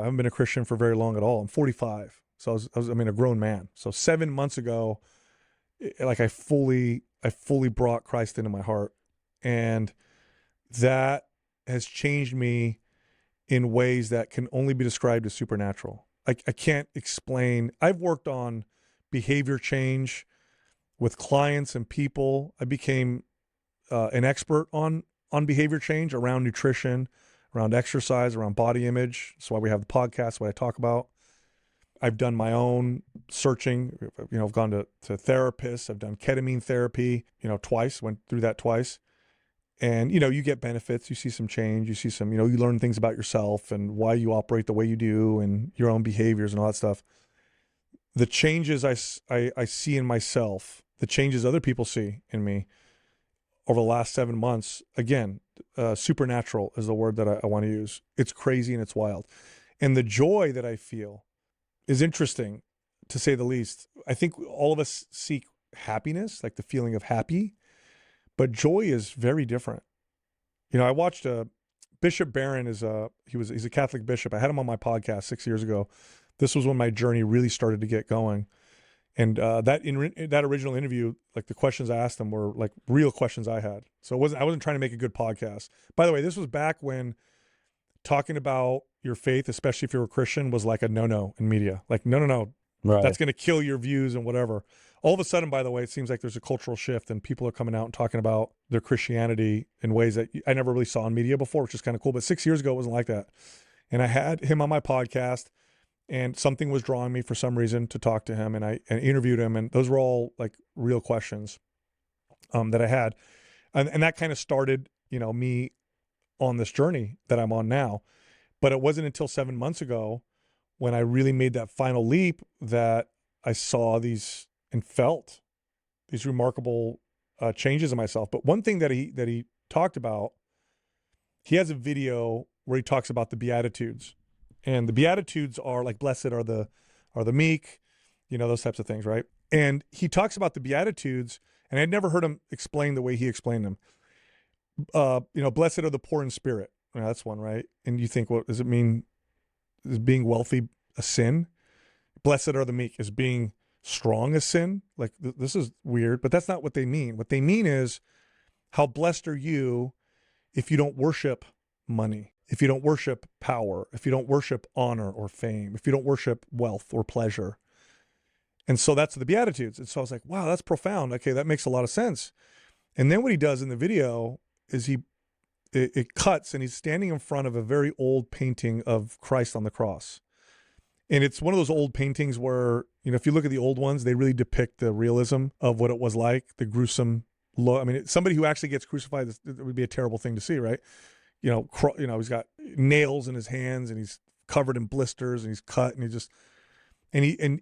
I haven't been a Christian for very long at all. I'm 45. So I mean, a grown man. So 7 months ago, like I fully brought Christ into my heart. And that has changed me in ways that can only be described as supernatural. I can't explain. I've worked on behavior change with clients and people. I became an expert on behavior change around nutrition, around exercise, around body image. That's why we have the podcast, what I talk about. I've done my own searching. I've gone to therapists. I've done ketamine therapy, twice, went through that twice. And, you get benefits. You see some change. You see some, you learn things about yourself and why you operate the way you do and your own behaviors and all that stuff. The changes I see in myself, the changes other people see in me over the last 7 months, again, supernatural is the word that I want to use. It's crazy and it's wild. And the joy that I feel is interesting, to say the least. I think all of us seek happiness, like the feeling of happy, but joy is very different. I watched Bishop Barron he's a Catholic bishop. I had him on my podcast 6 years ago. This was when my journey really started to get going. And that original interview, like the questions I asked him were like real questions I had. So I wasn't trying to make a good podcast. By the way, this was back when talking about your faith, especially if you're a Christian, was like a no-no in media. Like, no. Right. That's going to kill your views and whatever. All of a sudden, by the way, it seems like there's a cultural shift and people are coming out and talking about their Christianity in ways that I never really saw in media before, which is kind of cool. But 6 years ago, it wasn't like that. And I had him on my podcast and something was drawing me for some reason to talk to him. And I interviewed him, and those were all like real questions that I had. And that kind of started, me on this journey that I'm on now. But it wasn't until 7 months ago when I really made that final leap that I saw these and felt these remarkable changes in myself. But one thing that he talked about, he has a video where he talks about the Beatitudes. And the Beatitudes are like, blessed are the meek, those types of things, right? And he talks about the Beatitudes, and I'd never heard him explain the way he explained them. Blessed are the poor in spirit. That's one, right? And you think, what does it mean? Is being wealthy a sin? Blessed are the meek. Is being strong a sin? Like, this is weird, but that's not what they mean. What they mean is, how blessed are you if you don't worship money, if you don't worship power, if you don't worship honor or fame, if you don't worship wealth or pleasure. And so that's the Beatitudes. And so I was like, wow, that's profound. Okay, that makes a lot of sense. And then what he does in the video is it cuts, and he's standing in front of a very old painting of Christ on the cross. And it's one of those old paintings where, if you look at the old ones, they really depict the realism of what it was like, the gruesome look. I mean, somebody who actually gets crucified, it would be a terrible thing to see, right? He's got nails in his hands and he's covered in blisters and he's cut, and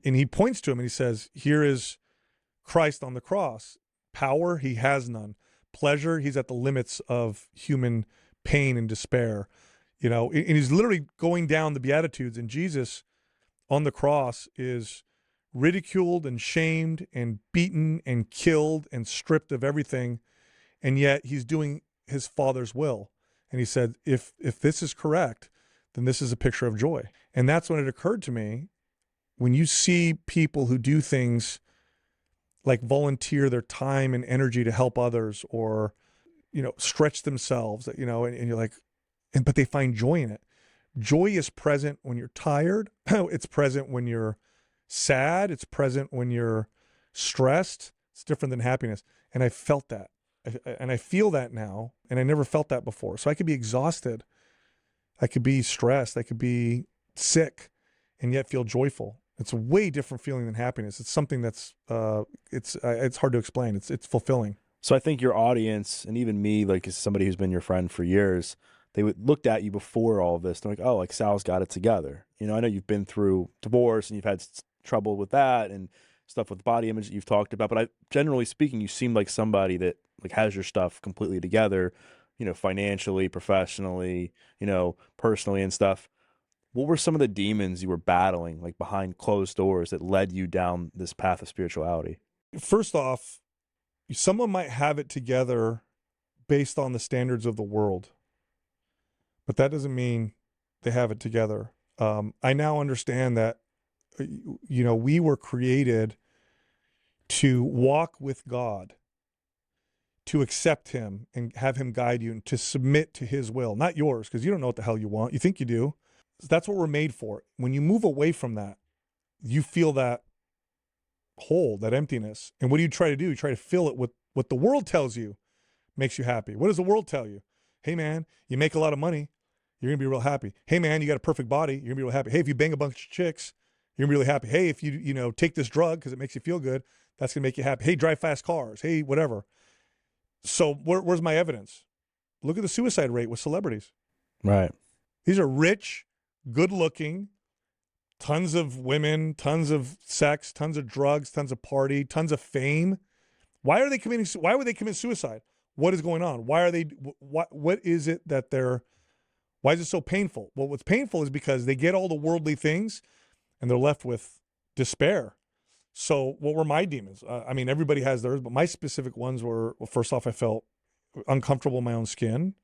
he points to him and he says, here is Christ on the cross. Power, he has none. Pleasure, he's at the limits of human pain and despair. And he's literally going down the Beatitudes, and Jesus on the cross is ridiculed and shamed and beaten and killed and stripped of everything. And yet he's doing his Father's will. And he said, if this is correct, then this is a picture of joy. And that's when it occurred to me, when you see people who do things like volunteer their time and energy to help others, or, stretch themselves, and you're like, but they find joy in it. Joy is present when you're tired. It's present when you're sad. It's present when you're stressed. It's different than happiness. And I felt that. And I feel that now, and I never felt that before. So I could be exhausted. I could be stressed. I could be sick and yet feel joyful. It's a way different feeling than happiness. It's something that's, it's hard to explain. It's fulfilling. So I think your audience, and even me, like as somebody who's been your friend for years, they looked at you before all of this. They're like, oh, like Sal's got it together. I know you've been through divorce and you've had trouble with that and stuff with body image that you've talked about. But generally speaking, you seem like somebody that like has your stuff completely together, financially, professionally, personally and stuff. What were some of the demons you were battling, like behind closed doors, that led you down this path of spirituality? First off, someone might have it together based on the standards of the world, but that doesn't mean they have it together. I now understand that, we were created to walk with God, to accept him and have him guide you and to submit to his will, not yours, because you don't know what the hell you want. You think you do. That's what we're made for. When you move away from that, you feel that hole, that emptiness. And what do you try to do? You try to fill it with what the world tells you makes you happy. What does the world tell you? Hey, man, you make a lot of money, you're going to be real happy. Hey, man, you got a perfect body, you're going to be real happy. Hey, if you bang a bunch of chicks, you're going to be really happy. Hey, if you take this drug because it makes you feel good, that's going to make you happy. Hey, drive fast cars. Hey, whatever. So where's my evidence? Look at the suicide rate with celebrities. Right. These are rich, good looking, tons of women, tons of sex, tons of drugs, tons of party, tons of fame. Why would they commit suicide? What is going on? Why are they, what is it that why is it so painful? Well, what's painful is because they get all the worldly things and they're left with despair. So what were my demons? I mean, everybody has theirs, but my specific ones were, well, first off, I felt uncomfortable in my own skin.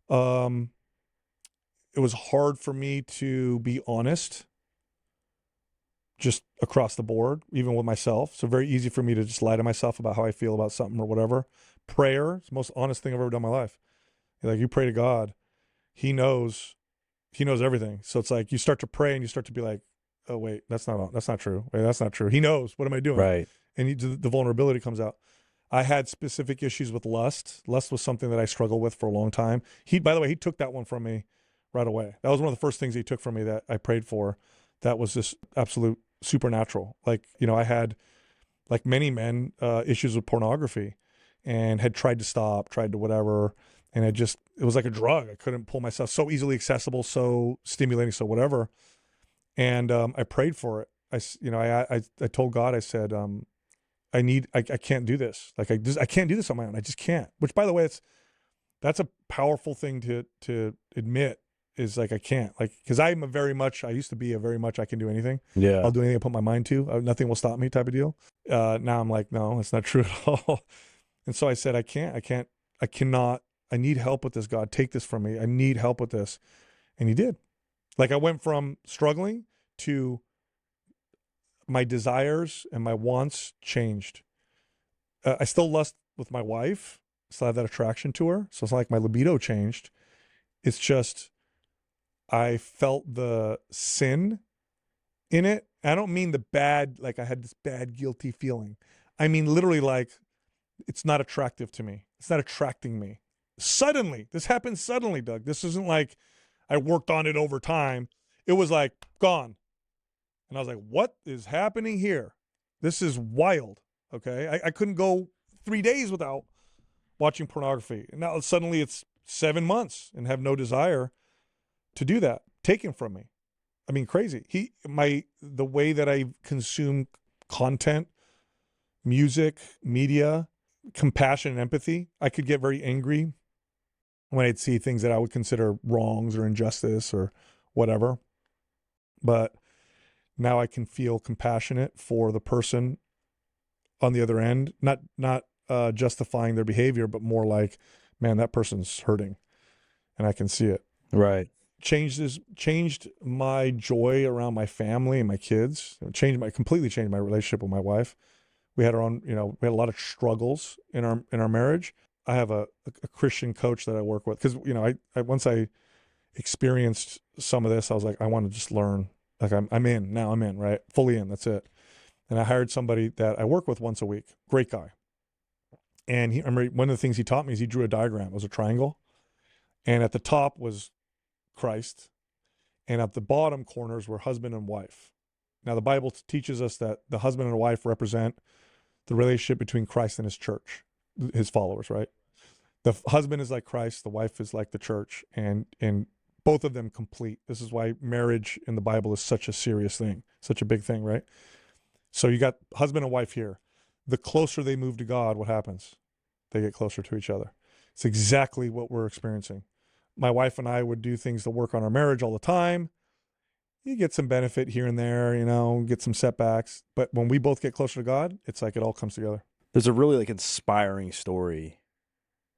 It was hard for me to be honest, just across the board, even with myself. So very easy for me to just lie to myself about how I feel about something or whatever. Prayer is the most honest thing I've ever done in my life. Like, you pray to God, he knows everything. So it's like you start to pray and you start to be like, oh wait, that's not true. Wait, that's not true. He knows. What am I doing? Right. And the vulnerability comes out. I had specific issues with lust. Lust was something that I struggled with for a long time. By the way, he took that one from me right away. That was one of the first things he took from me that I prayed for. That was just absolute supernatural. Like, I had, like many men, issues with pornography and had tried to stop, tried to whatever. And it was like a drug. I couldn't pull myself, so easily accessible, so stimulating, so whatever. And I prayed for it. I told God, I said, I can't do this. Like, I can't do this on my own. I just can't. Which, by the way, that's a powerful thing to admit, is like, I can't, like, because I used to be a very much I can do anything. Yeah. I'll do anything I put my mind to. Nothing will stop me type of deal. Now I'm like, no, that's not true at all. And so I said, I cannot, I need help with this, God. Take this from me. I need help with this. And he did. Like, I went from struggling to my desires and my wants changed. I still lust with my wife. Still have that attraction to her. So it's not like my libido changed. It's just, I felt the sin in it. I don't mean the bad, like I had this bad, guilty feeling. I mean, literally, like, it's not attractive to me. It's not attracting me. Suddenly, this happened suddenly, Doug. This isn't like I worked on it over time. It was like gone. And I was like, what is happening here? This is wild. Okay. I couldn't go 3 days without watching pornography. And now suddenly it's 7 months and have no desire to do that. Taken from me. I mean, crazy. The way that I consume content, music, media, compassion and empathy, I could get very angry when I'd see things that I would consider wrongs or injustice or whatever. But now I can feel compassionate for the person on the other end, not justifying their behavior, but more like, man, that person's hurting, and I can see it. Right. Changed my joy around my family and my kids. Completely changed my relationship with my wife. We had our own, we had a lot of struggles in our marriage. I have a Christian coach that I work with because, I once I experienced some of this, I was like, I want to just learn. Like, I'm in now. I'm in, right? Fully in. That's it. And I hired somebody that I work with once a week. Great guy. And I remember one of the things he taught me is he drew a diagram. It was a triangle, and at the top was Christ, and at the bottom corners were husband and wife. Now, the Bible teaches us that the husband and wife represent the relationship between Christ and his church, his followers, right? The husband is like Christ, the wife is like the church, and both of them complete. This is why marriage in the Bible is such a serious thing, such a big thing, right? So you got husband and wife here. The closer they move to God, what happens? They get closer to each other. It's exactly what we're experiencing. My wife and I would do things to work on our marriage all the time. You get some benefit here and there, get some setbacks. But when we both get closer to God, it's like it all comes together. There's a really inspiring story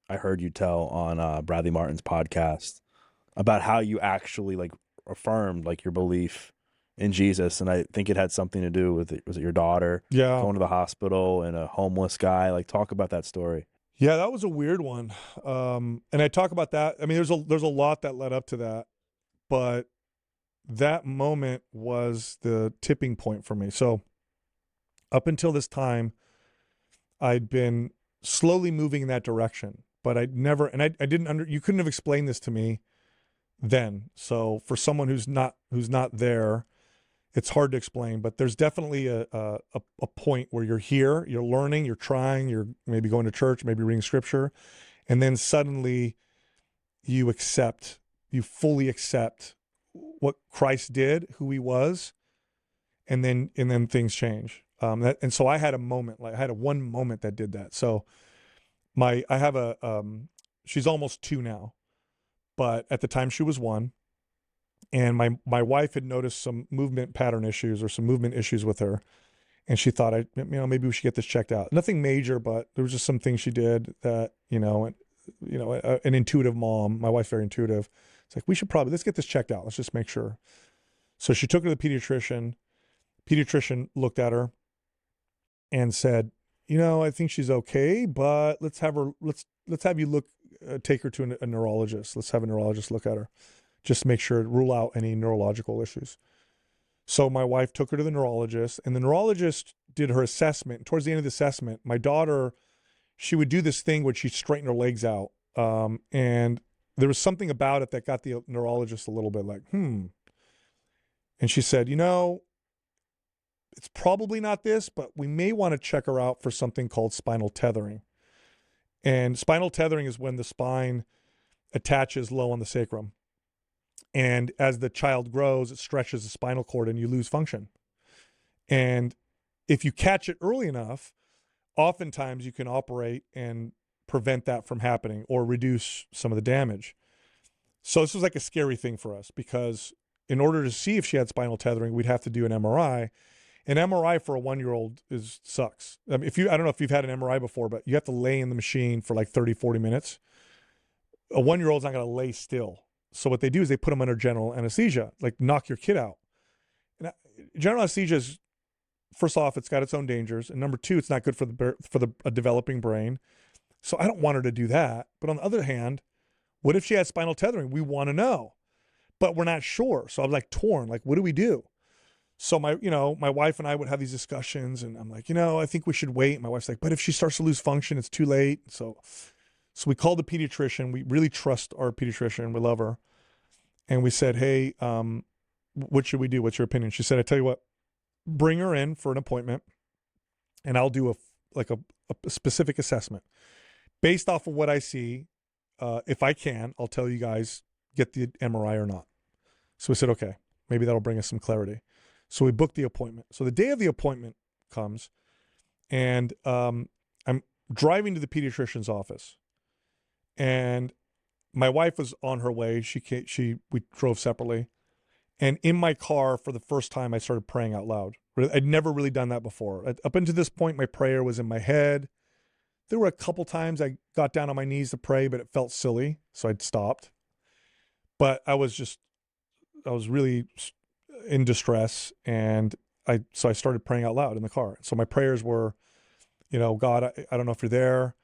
I heard you tell on Bradley Martin's podcast about how you actually affirmed like your belief in Jesus. And I think it had something to do with was it your daughter Yeah. going to the hospital and a homeless guy? Like, talk about that story. Yeah, that was a weird one. And I talk about that. I mean, there's a lot that led up to that, but that moment was the tipping point for me. So up until this time, I'd been slowly moving in that direction, but I'd never, and I didn't you couldn't have explained this to me then. So for someone who's not there, it's hard to explain, but there's definitely a point where you're here, you're learning, you're trying, you're maybe going to church, maybe reading scripture, and then suddenly you fully accept what Christ did, who he was, and then things change. And so I had a moment, like I had one moment that did that. So I have she's almost 2 now, but at the time she was 1. And my wife had noticed some movement pattern issues or some movement issues with her. And she thought, maybe we should get this checked out. Nothing major, but there was just some things she did that, an intuitive mom, my wife's very intuitive. It's like, let's get this checked out. Let's just make sure. So she took her to the pediatrician. Pediatrician looked at her and said, I think she's okay, but let's have you take her to a neurologist. Let's have a neurologist look at her. Just make sure, rule out any neurological issues. So my wife took her to the neurologist, and the neurologist did her assessment. Towards the end of the assessment, my daughter, she would do this thing where she'd straighten her legs out. And there was something about it that got the neurologist a little bit like, And she said, it's probably not this, but we may want to check her out for something called spinal tethering. And spinal tethering is when the spine attaches low on the sacrum. And as the child grows, it stretches the spinal cord and you lose function. And if you catch it early enough, oftentimes you can operate and prevent that from happening or reduce some of the damage. So this was like a scary thing for us because in order to see if she had spinal tethering, we'd have to do an MRI. An MRI for a 1-year-old sucks. I mean, I don't know if you've had an MRI before, but you have to lay in the machine for like 30, 40 minutes. A 1-year-old's not going to lay still. So what they do is they put them under general anesthesia, like knock your kid out. And general anesthesia is, first off, it's got its own dangers, and number 2, it's not good for a developing brain. So I don't want her to do that. But on the other hand, what if she had spinal tethering? We want to know, but we're not sure. So I'm like torn. Like, what do we do? So my wife and I would have these discussions, and I'm like, I think we should wait. And my wife's like, but if she starts to lose function, it's too late. So we called the pediatrician. We really trust our pediatrician. We love her. And we said, hey, what should we do? What's your opinion? She said, I tell you what, bring her in for an appointment and I'll do a specific assessment. Based off of what I see, if I can, I'll tell you guys, get the MRI or not. So we said, okay, maybe that'll bring us some clarity. So we booked the appointment. So the day of the appointment comes and I'm driving to the pediatrician's office. And my wife was on her way. We drove separately. And in my car, for the first time, I started praying out loud. I'd never really done that before. Up until this point, my prayer was in my head. There were a couple times I got down on my knees to pray, but it felt silly, so I'd stopped. But I was really in distress, and I started praying out loud in the car. So my prayers were, God, I don't know if you're there.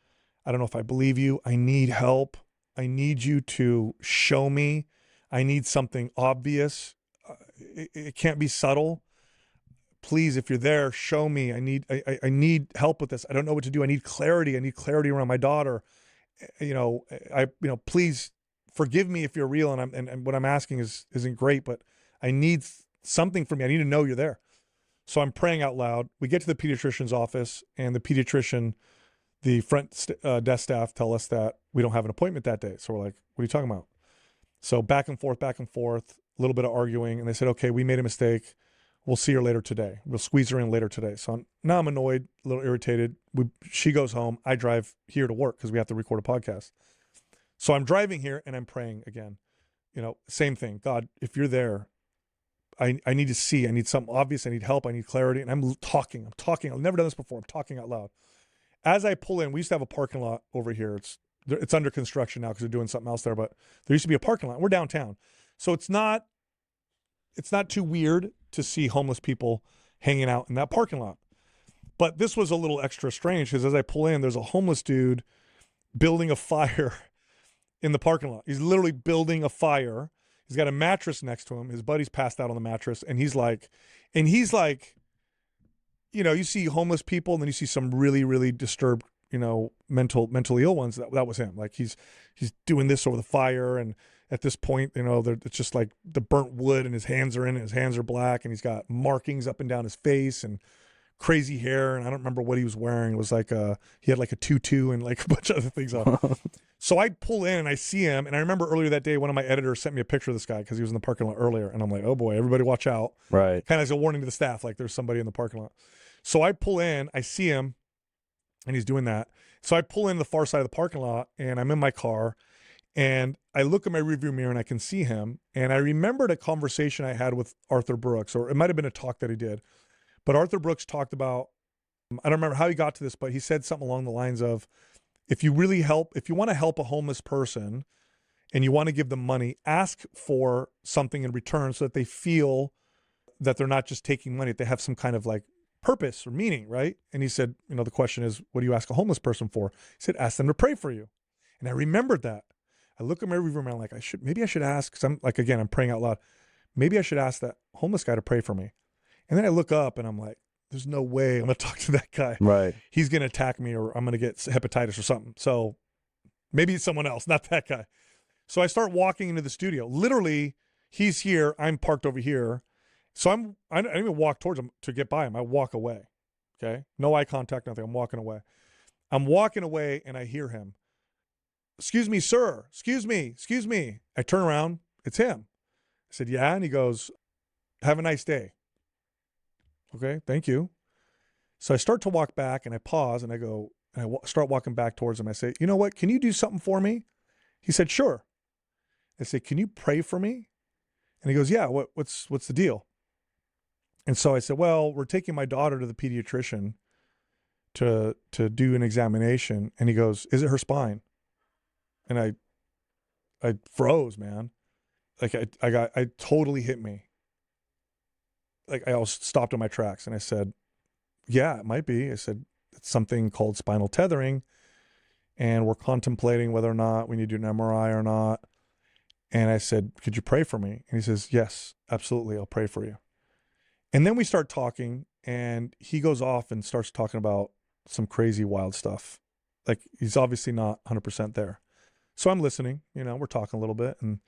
I don't know if I believe you. I need help. I need you to show me. I need something obvious. It can't be subtle. Please, if you're there, show me. I need help with this. I don't know what to do. I need clarity. I need clarity around my daughter. Please forgive me if you're real. And what I'm asking isn't great, but I need something from you. I need to know you're there. So I'm praying out loud. We get to the pediatrician's office, and the pediatrician, the front desk staff tell us that we don't have an appointment that day. So we're like, what are you talking about? So back and forth, a little bit of arguing. And they said, okay, we made a mistake. We'll see her later today. We'll squeeze her in later today. So now I'm annoyed, a little irritated. She goes home. I drive here to work because we have to record a podcast. So I'm driving here and I'm praying again. Same thing. God, if you're there, I need to see. I need something obvious. I need help. I need clarity. And I'm talking. I've never done this before. I'm talking out loud. As I pull in, we used to have a parking lot over here. It's under construction now because they're doing something else there, but there used to be a parking lot. We're downtown. So it's not it's not too weird to see homeless people hanging out in that parking lot. But this was a little extra strange because as I pull in, there's a homeless dude building a fire in the parking lot. He's literally building a fire. He's got a mattress next to him. His buddy's passed out on the mattress, and he's like, you know, you see homeless people, and then you see some really, really disturbed, you know, mentally ill ones. That was him. Like he's doing this over the fire, and at this point, you know, it's just like the burnt wood, and his hands are in it. His hands are black, and he's got markings up and down his face, and crazy hair. And I don't remember what he was wearing. It was like he had like a tutu and like a bunch of other things on. So I pull in and I see him, and I remember earlier that day one of my editors sent me a picture of this guy because he was in the parking lot earlier, and I'm like, oh boy, everybody watch out. Right. Kind of as a warning to the staff, like there's somebody in the parking lot. So I pull in, I see him, and he's doing that. So I pull in the far side of the parking lot, and I'm in my car, and I look at my rearview mirror, and I can see him. And I remembered a conversation I had with Arthur Brooks, or it might have been a talk that he did. But Arthur Brooks talked about, I don't remember how he got to this, but he said something along the lines of, if you want to help a homeless person and you want to give them money, ask for something in return so that they feel that they're not just taking money, they have some kind of like purpose or meaning, right? And he said, you know, the question is, what do you ask a homeless person for? He said, ask them to pray for you. And I remembered that. I look at my rearview mirror, I'm like, maybe I should ask, because I'm like, again, I'm praying out loud. Maybe I should ask that homeless guy to pray for me. And then I look up and I'm like, there's no way I'm going to talk to that guy. Right. He's going to attack me, or I'm going to get hepatitis or something. So maybe it's someone else, not that guy. So I start walking into the studio. Literally, he's here. I'm parked over here. So I don't even walk towards him to get by him. I walk away. Okay. No eye contact, nothing. I'm walking away. I'm walking away and I hear him. Excuse me, sir. Excuse me. I turn around. It's him. I said, yeah. And he goes, have a nice day. Okay. Thank you. So I start to walk back and I pause and I go, and I start walking back towards him. I say, you know what? Can you do something for me? He said, sure. I say, can you pray for me? And he goes, yeah, what's the deal? And so I said, well, we're taking my daughter to the pediatrician to do an examination. And he goes, is it her spine? And I froze, man. Like I totally hit me. Like I almost stopped in my tracks and I said, yeah, it might be. I said, it's something called spinal tethering. And we're contemplating whether or not we need to do an MRI or not. And I said, could you pray for me? And he says, yes, absolutely. I'll pray for you. And then we start talking and he goes off and starts talking about some crazy wild stuff. Like he's obviously not 100% there. So I'm listening, you know, we're talking a little bit. And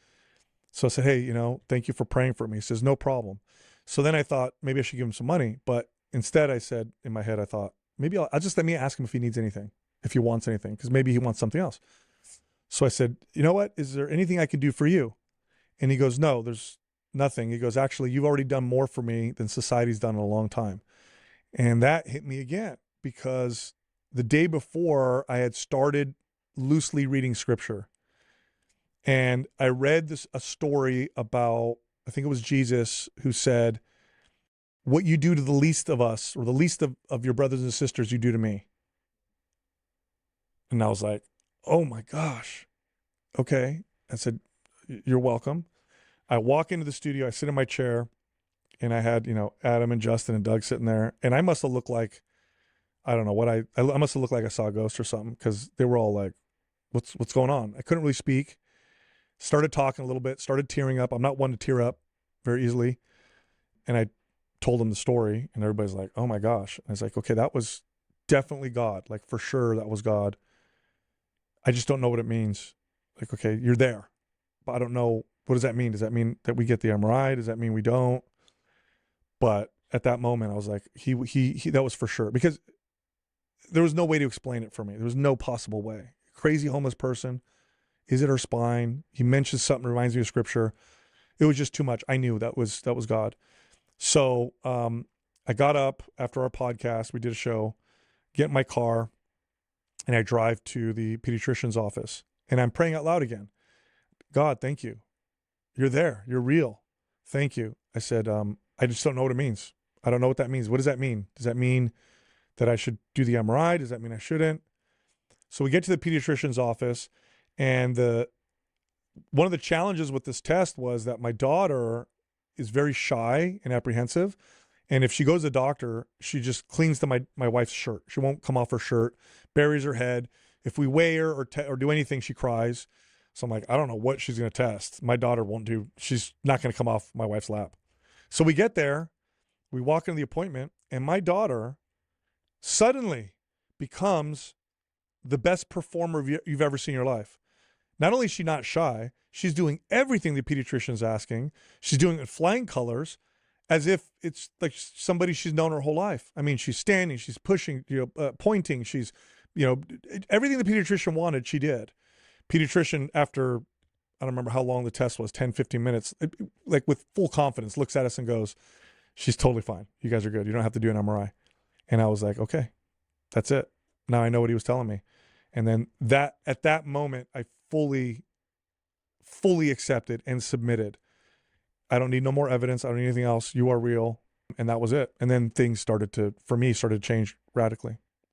so I said, hey, you know, thank you for praying for me. He says, no problem. So then I thought maybe I should give him some money. But instead I said in my head, I thought maybe I'll just let me ask him if he needs anything, if he wants anything, because maybe he wants something else. So I said, you know what? Is there anything I can do for you? And he goes, no, there's nothing. He goes, actually, you've already done more for me than society's done in a long time. And that hit me again because the day before I had started loosely reading scripture. And I read a story about, I think it was Jesus who said, what you do to the least of us, or the least of your brothers and sisters, you do to me. And I was like, oh my gosh. Okay. I said, you're welcome. I walk into the studio, I sit in my chair, and I had, you know, Adam and Justin and Doug sitting there. And I must have looked like, I don't know what I must have looked like I saw a ghost or something, because they were all like, what's going on? I couldn't really speak. Started talking a little bit, started tearing up. I'm not one to tear up very easily. And I told them the story, and everybody's like, oh my gosh. And I was like, okay, that was definitely God. Like for sure that was God. I just don't know what it means. Like, okay, you're there, but I don't know. What does that mean? Does that mean that we get the MRI? Does that mean we don't? But at that moment, I was like, he that was for sure, because there was no way to explain it for me. There was no possible way. Crazy homeless person. Is it her spine? He mentions something, reminds me of scripture. It was just too much. I knew that was God. So I got up after our podcast. We did a show, get in my car, and I drive to the pediatrician's office. And I'm praying out loud again. God, thank you. You're there. You're real. Thank you. I said, I just don't know what it means. I don't know what that means. What does that mean? Does that mean that I should do the MRI? Does that mean I shouldn't? So we get to the pediatrician's office, and one of the challenges with this test was that my daughter is very shy and apprehensive. And if she goes to the doctor, she just clings to my wife's shirt. She won't come off her shirt, buries her head. If we weigh her or do anything, she cries. So I'm like, I don't know what she's going to test. My daughter won't do. She's not going to come off my wife's lap. So we get there, we walk into the appointment, and my daughter suddenly becomes the best performer you've ever seen in your life. Not only is she not shy, she's doing everything the pediatrician's asking. She's doing it in flying colors, as if it's like somebody she's known her whole life. I mean, she's standing, she's pushing, pointing, she's, everything the pediatrician wanted, she did. Pediatrician, after, I don't remember how long the test was, 10, 15 minutes, like with full confidence, looks at us and goes, she's totally fine. You guys are good. You don't have to do an MRI. And I was like, okay, that's it. Now I know what he was telling me. And then at that moment, I fully accepted and submitted. I don't need no more evidence. I don't need anything else. You are real. And that was it. And then things started to change radically.